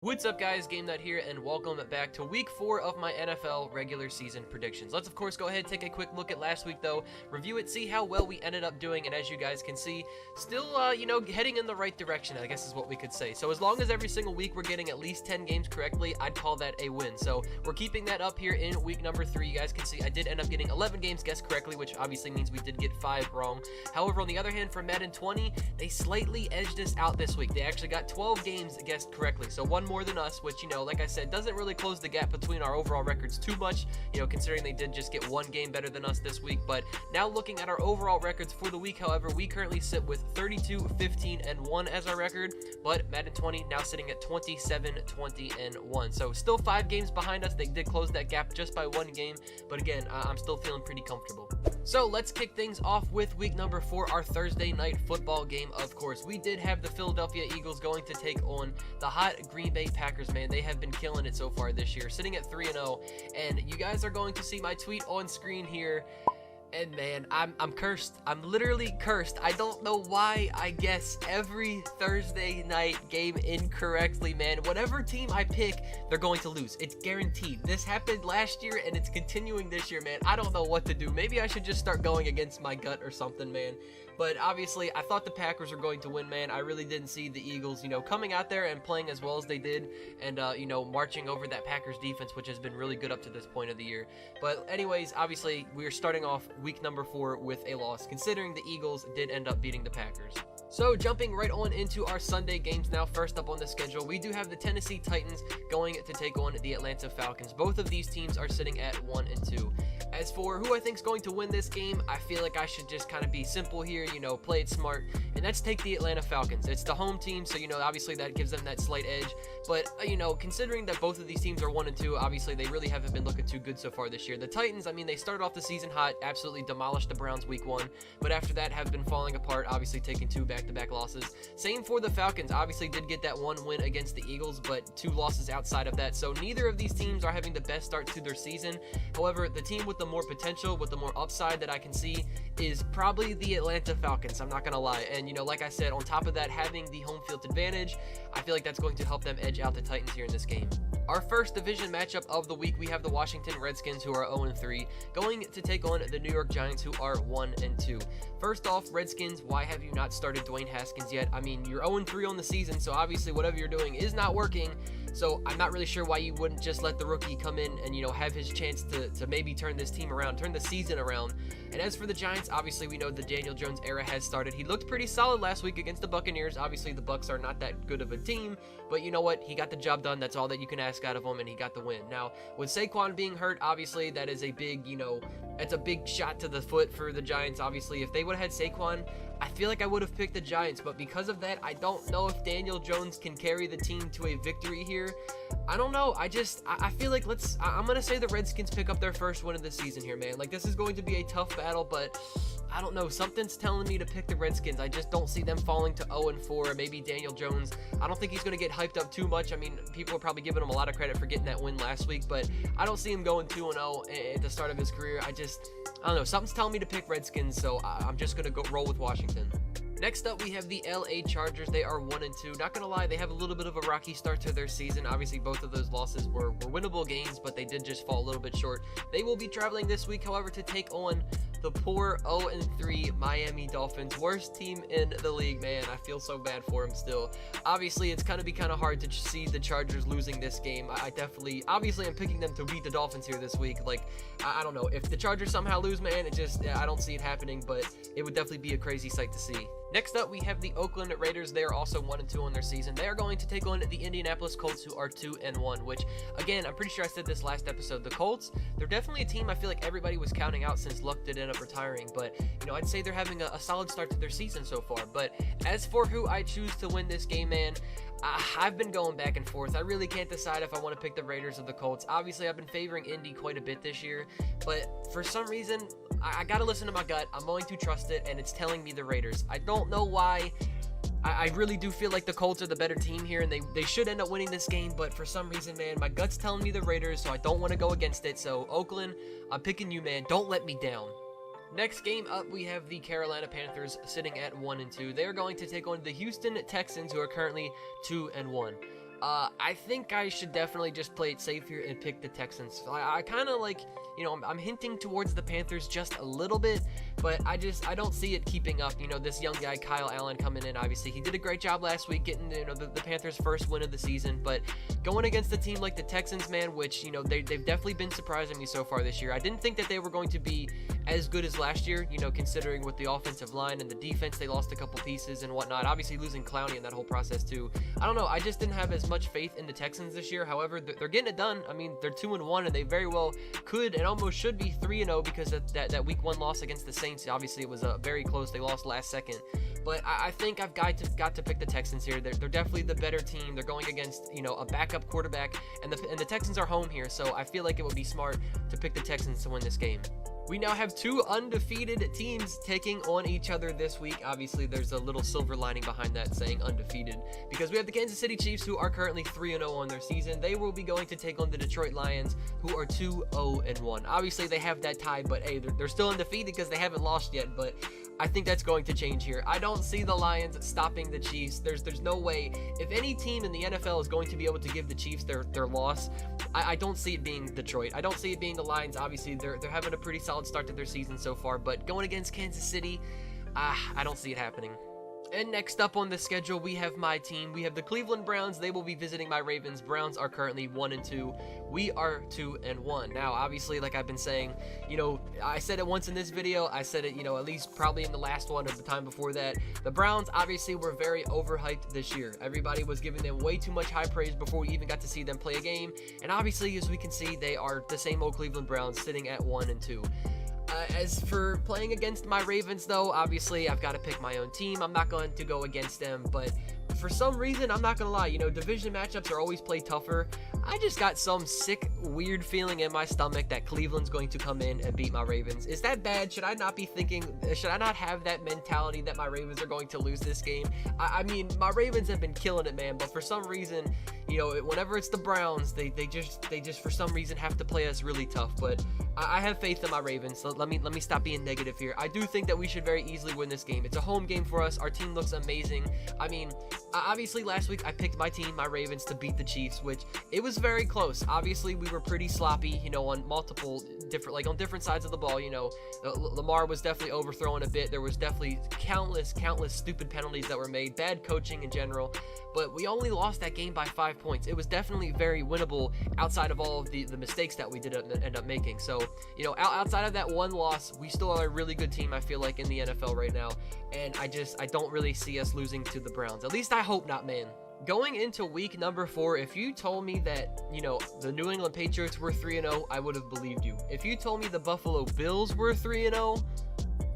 What's up guys, GameNut here, and welcome back to week 4 of my NFL regular season predictions. Let's of course go ahead and take a quick look at last week though, review it, see how well we ended up doing, and as you guys can see, still, heading in the right direction, I guess is what we could say. So as long as every single week we're getting at least 10 games correctly, I'd call that a win. So we're keeping that up here in week number 3. You guys can see I did end up getting 11 games guessed correctly, which obviously means we did get 5 wrong. However, on the other hand, for Madden 20, they slightly edged us out this week. They actually got 12 games guessed correctly, so one more than us, which, like I said, doesn't really close the gap between our overall records too much, considering they did just get 1 game better than us this week. But now looking at our overall records for the week, however, we currently sit with 32, 15, and 1 as our record, but Madden 20 now sitting at 27, 20, and 1. So still 5 games behind us. They did close that gap just by 1 game, but again, I'm still feeling pretty comfortable. So let's kick things off with week number 4, our Thursday night football game. Of course, we did have the Philadelphia Eagles going to take on the hot Green Bay Packers, man. They have been killing it so far this year, sitting at 3-0, and you guys are going to see my tweet on screen here. And man, I'm cursed. I'm literally cursed. I don't know why I guess every Thursday night game incorrectly, man. Whatever team I pick, they're going to lose. It's guaranteed. This happened last year and it's continuing this year, man. I don't know what to do. Maybe I should just start going against my gut or something, man. But obviously, I thought the Packers were going to win, man. I really didn't see the Eagles, coming out there and playing as well as they did and, marching over that Packers defense, which has been really good up to this point of the year. But anyways, obviously, we're starting off week number 4 with a loss, considering the Eagles did end up beating the Packers. So jumping right on into our Sunday games now, first up on the schedule, we do have the Tennessee Titans going to take on the Atlanta Falcons. Both of these teams are sitting at 1-2. As for who I think is going to win this game, I feel like I should just kind of be simple here, play it smart, and that's take the Atlanta Falcons. It's the home team, so, obviously that gives them that slight edge. But, considering that both of these teams are 1-2, obviously they really haven't been looking too good so far this year. The Titans, they started off the season hot, absolutely demolished the Browns week 1, but after that have been falling apart, obviously taking 2 back-to-back losses. Same for the Falcons, obviously did get that 1 win against the Eagles, but 2 losses outside of that, so neither of these teams are having the best start to their season. However, the team with the more potential, with the more upside that I can see is probably the Atlanta Falcons, I'm not gonna lie. And like I said, on top of that, having the home field advantage, I feel like that's going to help them edge out the Titans here in this game. Our first division matchup of the week, we have the Washington Redskins, who are 0-3, going to take on the New York Giants, who are 1-2. First off, Redskins, why have you not started Dwayne Haskins yet? You're 0-3 on the season, so obviously whatever you're doing is not working. So I'm not really sure why you wouldn't just let the rookie come in and, have his chance to maybe turn this team around, turn the season around. And as for the Giants, obviously we know the Daniel Jones era has started. He looked pretty solid last week against the Buccaneers. Obviously the Bucs are not that good of a team, but you know what? He got the job done. That's all that you can ask out of him, and he got the win. Now, with Saquon being hurt, obviously that is a big, that's a big shot to the foot for the Giants. Obviously, if they would have had Saquon, I feel like I would have picked the Giants, but because of that, I don't know if Daniel Jones can carry the team to a victory here. I don't know. I feel like I'm going to say the Redskins pick up their first win of the season here, man. Like, this is going to be a tough battle, but I don't know. Something's telling me to pick the Redskins. I just don't see them falling to 0-4. Maybe Daniel Jones, I don't think he's going to get hyped up too much. People are probably giving him a lot of credit for getting that win last week, but I don't see him going 2-0 at the start of his career. I don't know. Something's telling me to pick Redskins, so I'm just going to go roll with Washington. Next up, we have the LA Chargers. They are 1-2. Not gonna lie, they have a little bit of a rocky start to their season. Obviously, both of those losses were winnable games, but they did just fall a little bit short. They will be traveling this week, however, to take on the poor 0-3 Miami Dolphins. Worst team in the league, man. I feel so bad for them still. Obviously, it's gonna be kind of hard to see the Chargers losing this game. Obviously, I'm picking them to beat the Dolphins here this week. Like, I don't know. If the Chargers somehow lose, man, I don't see it happening, but it would definitely be a crazy sight to see. Next up, we have the Oakland Raiders. They are also 1-2 on their season. They are going to take on the Indianapolis Colts, who are 2-1, which, again, I'm pretty sure I said this last episode. The Colts, they're definitely a team I feel like everybody was counting out since Luck did end up retiring, but, I'd say they're having a solid start to their season so far. But as for who I choose to win this game, man, I've been going back and forth. I really can't decide if I want to pick the Raiders or the Colts. Obviously, I've been favoring Indy quite a bit this year, but for some reason, I gotta listen to my gut. I'm going to trust it, and it's telling me the Raiders. I don't know why. I really do feel like the Colts are the better team here, and they should end up winning this game, but for some reason, man, my gut's telling me the Raiders, so I don't want to go against it. So, Oakland, I'm picking you, man. Don't let me down. Next game up, we have the Carolina Panthers sitting at 1-2. They are going to take on the Houston Texans, who are currently 2-1. I think I should definitely just play it safe here and pick the Texans. I kind of like, you know, I'm hinting towards the Panthers just a little bit, but I don't see it keeping up. You know, this young guy, Kyle Allen, coming in, obviously, he did a great job last week getting, you know, the Panthers' first win of the season, but going against a team like the Texans, man, which, you know, they've definitely been surprising me so far this year. I didn't think that they were going to be as good as last year, you know, considering with the offensive line and the defense, they lost a couple pieces and whatnot. Obviously, losing Clowney in that whole process, too. I don't know. I just didn't have as much faith in the Texans this year. However, they're getting it done. I mean, they're 2-1, and they very well could and almost should be 3-0 because of that week 1 loss against the Saints. Obviously, it was very close. They lost last second. But I think I've got to pick the Texans here. They're definitely the better team. They're going against, you know, a backup quarterback, and the Texans are home here, so I feel like it would be smart to pick the Texans to win this game. We now have 2 undefeated teams taking on each other this week. Obviously, there's a little silver lining behind that saying undefeated, because we have the Kansas City Chiefs, who are currently 3-0 on their season. They will be going to take on the Detroit Lions, who are 2-0-1. Obviously, they have that tie, but hey, they're still undefeated because they haven't lost yet, but I think that's going to change here. I don't see the Lions stopping the Chiefs. There's no way. If any team in the NFL is going to be able to give the Chiefs their loss, I don't see it being Detroit. I don't see it being the Lions. Obviously, they're having a pretty solid start to their season so far, but going against Kansas City, I don't see it happening. And next up on the schedule, we have my team. We have the Cleveland Browns. They will be visiting my Ravens. Browns are currently 1-2. We are 2-1. Now, obviously, like I've been saying, you know, I said it once in this video. I said it, you know, at least probably in the last one or the time before that. The Browns, obviously, were very overhyped this year. Everybody was giving them way too much high praise before we even got to see them play a game. And obviously, as we can see, they are the same old Cleveland Browns sitting at 1-2. As for playing against my Ravens, though, obviously, I've got to pick my own team. I'm not going to go against them, but for some reason, I'm not going to lie, you know, division matchups are always played tougher. I just got some sick, weird feeling in my stomach that Cleveland's going to come in and beat my Ravens. Is that bad? Should I not be thinking, should I not have that mentality that my Ravens are going to lose this game? I mean, my Ravens have been killing it, man, but for some reason, you know, whenever it's the Browns, they just for some reason have to play us really tough. But I have faith in my Ravens. So let me stop being negative here. I do think that we should very easily win this game. It's a home game for us. Our team looks amazing. I mean, obviously last week I picked my team, my Ravens, to beat the Chiefs, which it was very close. Obviously we were pretty sloppy, you know, on multiple different, like on different sides of the ball. You know, Lamar was definitely overthrowing a bit. There was definitely countless stupid penalties that were made, bad coaching in general, but we only lost that game by 5 points. It was definitely very winnable outside of all of the mistakes that we did end up making. So, you know, outside of that one loss, we still are a really good team, I feel like, in the NFL right now, and I don't really see us losing to the Browns. At least I hope not, man. Going into week number 4, if you told me that, you know, the New England Patriots were 3-0, I would have believed you. If you told me the Buffalo Bills were 3-0,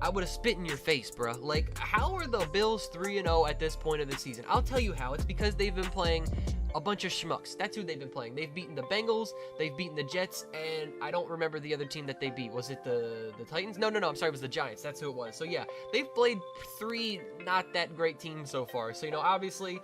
I would have spit in your face, bruh. Like, how are the Bills 3-0 at this point of the season? I'll tell you how. It's because they've been playing a bunch of schmucks. That's who they've been playing. They've beaten the Bengals, they've beaten the Jets, and I don't remember the other team that they beat. Was it the Titans? No, I'm sorry, it was the Giants. That's who it was. So yeah, they've played 3 not that great teams so far. So, you know, obviously,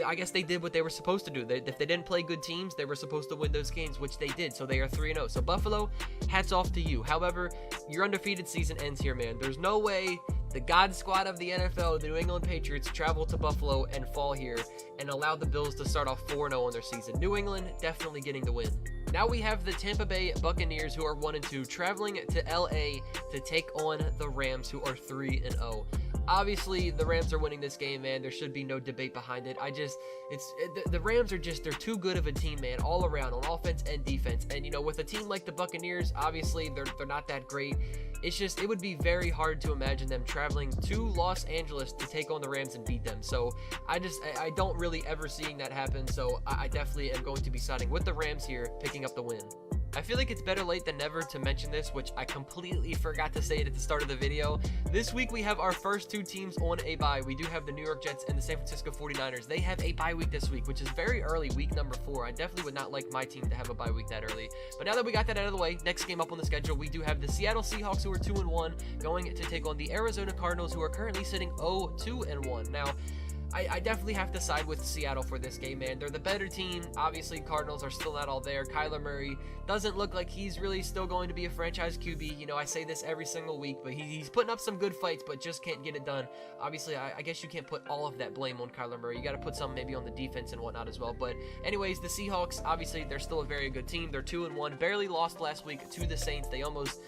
I guess they did what they were supposed to do. If they didn't play good teams, they were supposed to win those games, which they did. So they are 3-0. So Buffalo, hats off to you. However, your undefeated season ends here, man. There's no way the God Squad of the NFL, the New England Patriots, travel to Buffalo and fall here and allow the Bills to start off 4-0 on their season. New England definitely getting the win. Now we have the Tampa Bay Buccaneers, who are 1-2, traveling to LA to take on the Rams, who are 3-0. Obviously, the Rams are winning this game, man. There should be no debate behind it. The Rams are just, they're too good of a team, man, all around, on offense and defense. And, you know, with a team like the Buccaneers, obviously, they're not that great. It's just, it would be very hard to imagine them traveling to Los Angeles to take on the Rams and beat them. So, I don't really ever seeing that happen. So, I definitely am going to be siding with the Rams here, picking up the win. I feel like it's better late than never to mention this, which I completely forgot to say it at the start of the video. This week, we have our first 2 teams on a bye. We do have the New York Jets and the San Francisco 49ers. They have a bye week this week, which is very early, week number 4. I definitely would not like my team to have a bye week that early. But now that we got that out of the way, next game up on the schedule, we do have the Seattle Seahawks, who are 2-1, going to take on the Arizona Cardinals, who are currently sitting 0-2-1. Now, I definitely have to side with Seattle for this game, man. They're the better team. Obviously, Cardinals are still not all there. Kyler Murray doesn't look like he's really still going to be a franchise QB. You know, I say this every single week, but he's putting up some good fights, but just can't get it done. Obviously, I guess you can't put all of that blame on Kyler Murray. You got to put some maybe on the defense and whatnot as well. But anyways, the Seahawks, obviously, they're still a very good team. They're 2-1, barely lost last week to the Saints. They almost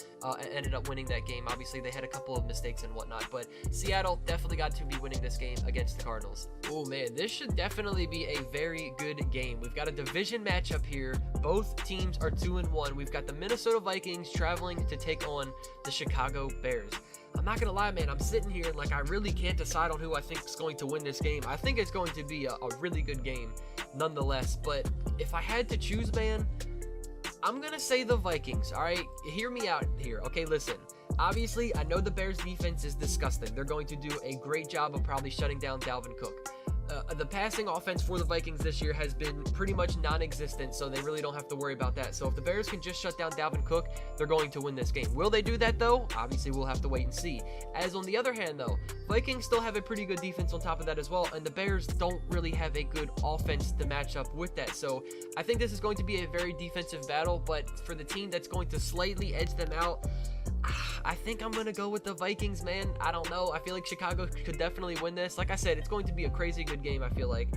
ended up winning that game. Obviously, they had a couple of mistakes and whatnot, but Seattle definitely got to be winning this game against the Cardinals. Oh man, this should definitely be a very good game. We've got a division matchup here. Both teams are 2-1. We've got the Minnesota Vikings traveling to take on the Chicago Bears. I'm not gonna lie, man, I'm sitting here and I really can't decide on who I think is going to win this game. I think it's going to be a really good game nonetheless, but if I had to choose, man, I'm gonna say the Vikings. All right, hear me out here. Okay, listen. Obviously, I know the Bears defense is disgusting. They're going to do a great job of probably shutting down Dalvin Cook. The passing offense for the Vikings this year has been pretty much non-existent, so they really don't have to worry about that. So if the Bears can just shut down Dalvin Cook, they're going to win this game. Will they do that, though? Obviously, we'll have to wait and see. As on the other hand, though, Vikings still have a pretty good defense on top of that as well, and the Bears don't really have a good offense to match up with that. So I think this is going to be a very defensive battle, but for the team that's going to slightly edge them out, I think I'm going to go with the Vikings, man. I don't know. I feel like Chicago could definitely win this. Like I said, it's going to be a crazy good game, I feel like.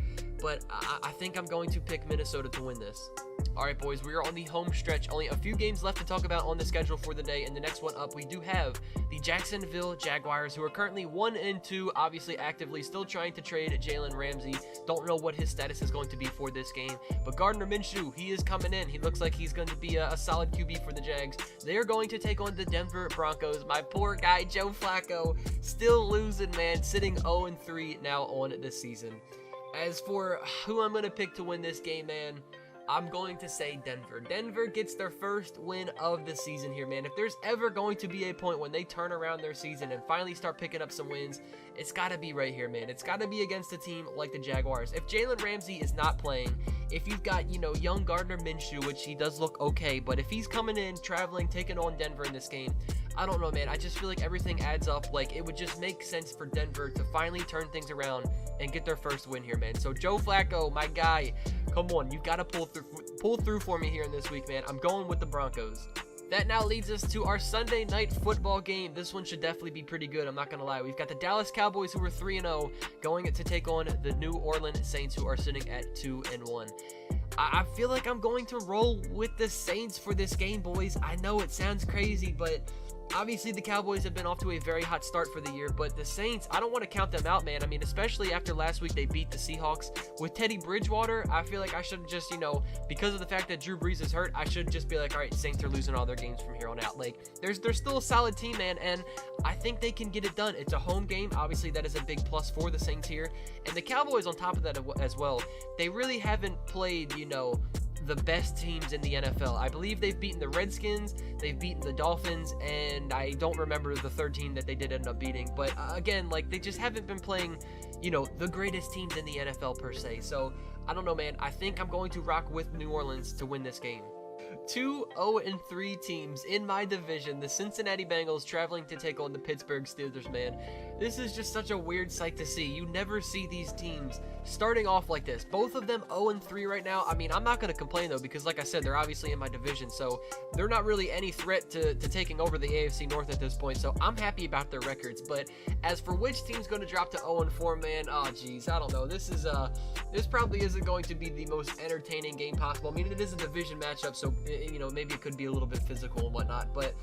But I think I'm going to pick Minnesota to win this. All right, boys, we are on the home stretch. Only a few games left to talk about on the schedule for the day. And the next one up, we do have the Jacksonville Jaguars, who are currently 1-2, obviously actively still trying to trade Jalen Ramsey. Don't know what his status is going to be for this game. But Gardner Minshew, he is coming in. He looks like he's going to be a solid QB for the Jags. They are going to take on the Denver Broncos. My poor guy, Joe Flacco, still losing, man, sitting 0-3 now on this season. As for who I'm going to pick to win this game, man, I'm going to say Denver. Denver gets their first win of the season here, man. If there's ever going to be a point when they turn around their season and finally start picking up some wins, it's got to be right here, man. It's got to be against a team like the Jaguars. If Jalen Ramsey is not playing, if you've got, young Gardner Minshew, which he does look okay, but if he's coming in, traveling, taking on Denver in this game, I don't know, man. I just feel like everything adds up. It would just make sense for Denver to finally turn things around and get their first win here, man. So Joe Flacco, my guy, come on. You've got to pull through for me here in this week, man. I'm going with the Broncos. That now leads us to our Sunday night football game. This one should definitely be pretty good. I'm not going to lie. We've got the Dallas Cowboys, who are 3-0, going to take on the New Orleans Saints, who are sitting at 2-1. I feel like I'm going to roll with the Saints for this game, boys. I know it sounds crazy, but obviously the Cowboys have been off to a very hot start for the year, but the Saints, I don't want to count them out, man. I mean, especially after last week they beat the Seahawks. With Teddy Bridgewater, I feel like I should just, because of the fact that Drew Brees is hurt, I should just be like, all right, Saints are losing all their games from here on out. They're still a solid team, man, and I think they can get it done. It's a home game. Obviously, that is a big plus for the Saints here. And the Cowboys, on top of that as well, they really haven't played, the best teams in the NFL. I believe they've beaten the Redskins, they've beaten the Dolphins, and I don't remember the third team that they did end up beating. But again, they just haven't been playing, the greatest teams in the NFL per se. So I don't know, man. I think I'm going to rock with New Orleans to win this game. 2 0-3 teams in my division. The Cincinnati Bengals traveling to take on the Pittsburgh Steelers, man. This is just such a weird sight to see. You never see these teams starting off like this. Both of them 0-3 right now. I mean, I'm not going to complain, though, because like I said, they're obviously in my division, so they're not really any threat to taking over the AFC North at this point, so I'm happy about their records. But as for which team's going to drop to 0-4, man, oh, geez, I don't know. This probably isn't going to be the most entertaining game possible. I mean, it is a division matchup, so maybe it could be a little bit physical and whatnot, but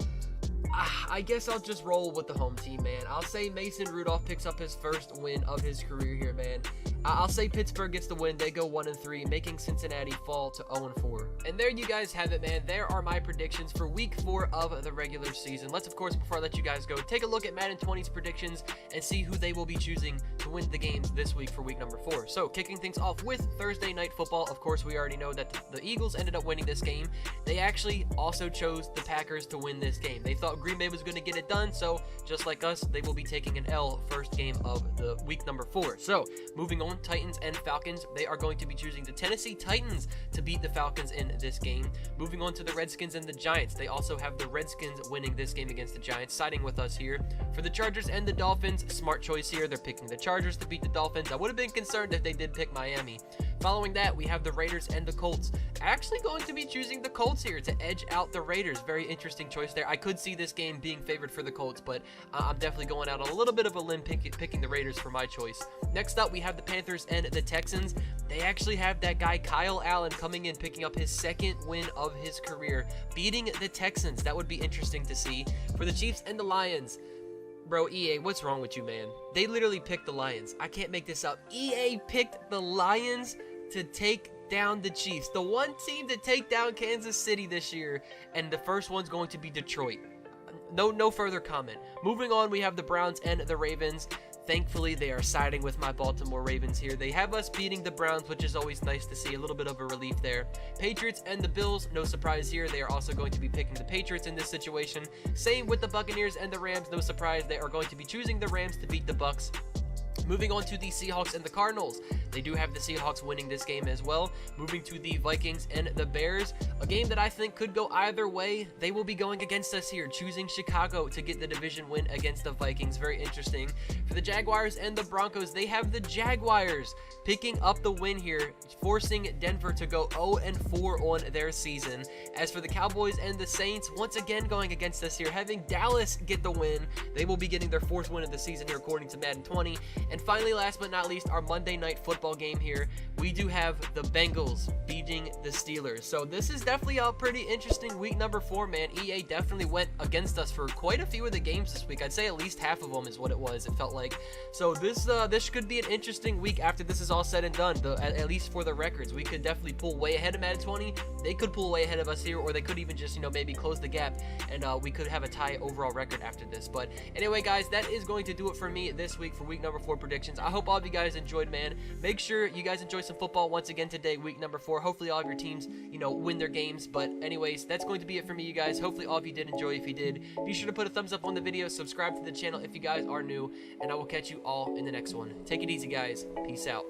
I guess I'll just roll with the home team, man. I'll say Mason Rudolph picks up his first win of his career here, man. I'll say Pittsburgh gets the win. They go 1-3, making Cincinnati fall to 0-4. And there you guys have it, man. There are my predictions for week 4 of the regular season. Let's, of course, before I let you guys go, take a look at Madden 20's predictions and see who they will be choosing to win the games this week for week number 4. So, kicking things off with Thursday Night Football. Of course, we already know that the Eagles ended up winning this game. They actually also chose the Packers to win this game. They thought thought Green Bay was going to get it done. So just like us, they will be taking an L first game of the week number 4. So moving on, Titans and Falcons. They are going to be choosing the Tennessee Titans to beat the Falcons in this game. Moving on to the Redskins and the Giants. They also have the Redskins winning this game against the Giants, siding with us here. For the Chargers and the Dolphins, smart choice here. They're picking the Chargers to beat the Dolphins. I would have been concerned if they did pick Miami. Following that, we have the Raiders and the Colts. Actually going to be choosing the Colts here to edge out the Raiders. Very interesting choice there. I could see this game being favored for the Colts, but I'm definitely going out on a little bit of a limb picking the Raiders for my choice. Next up, we have the Panthers and the Texans. They actually have that guy Kyle Allen coming in, picking up his second win of his career, beating the Texans. That would be interesting to see. For the Chiefs and the Lions, bro, EA, what's wrong with you, man? They literally picked the Lions. I can't make this up. EA picked the Lions to take down the Chiefs, the one team to take down Kansas City this year, and the first one's going to be Detroit. No further comment. Moving on, we have the Browns and the Ravens. Thankfully, they are siding with my Baltimore Ravens here. They have us beating the Browns, which is always nice to see. A little bit of a relief there. Patriots and the Bills, no surprise here. They are also going to be picking the Patriots in this situation. Same with the Buccaneers and the Rams, no surprise. They are going to be choosing the Rams to beat the Bucs. Moving on to the Seahawks and the Cardinals. They do have the Seahawks winning this game as well. Moving to the Vikings and the Bears, a game that I think could go either way. They will be going against us here, choosing Chicago to get the division win against the Vikings. Very interesting. For the Jaguars and the Broncos, they have the Jaguars picking up the win here, forcing Denver to go 0-4 on their season. As for the Cowboys and the Saints, once again going against us here, having Dallas get the win. They will be getting their 4th win of the season here according to Madden 20. And finally, last but not least, our Monday Night Football game here. We do have the Bengals beating the Steelers. So this is definitely a pretty interesting week number 4, man. EA definitely went against us for quite a few of the games this week. I'd say at least half of them is what it was, it felt like. So this could be an interesting week after this is all said and done, at least for the records. We could definitely pull way ahead of Madden 20. They could pull way ahead of us here, or they could even just, maybe close the gap, and we could have a tie overall record after this. But anyway, guys, that is going to do it for me this week for week number 4 predictions. I hope all of you guys enjoyed, man. Make sure you guys enjoy some football once again today, week number 4. Hopefully all of your teams, win their games. But anyways, that's going to be it for me, you guys. Hopefully all of you did enjoy. If you did, be sure to put a thumbs up on the video, subscribe to the channel if you guys are new, and I will catch you all in the next one. Take it easy, guys. Peace out.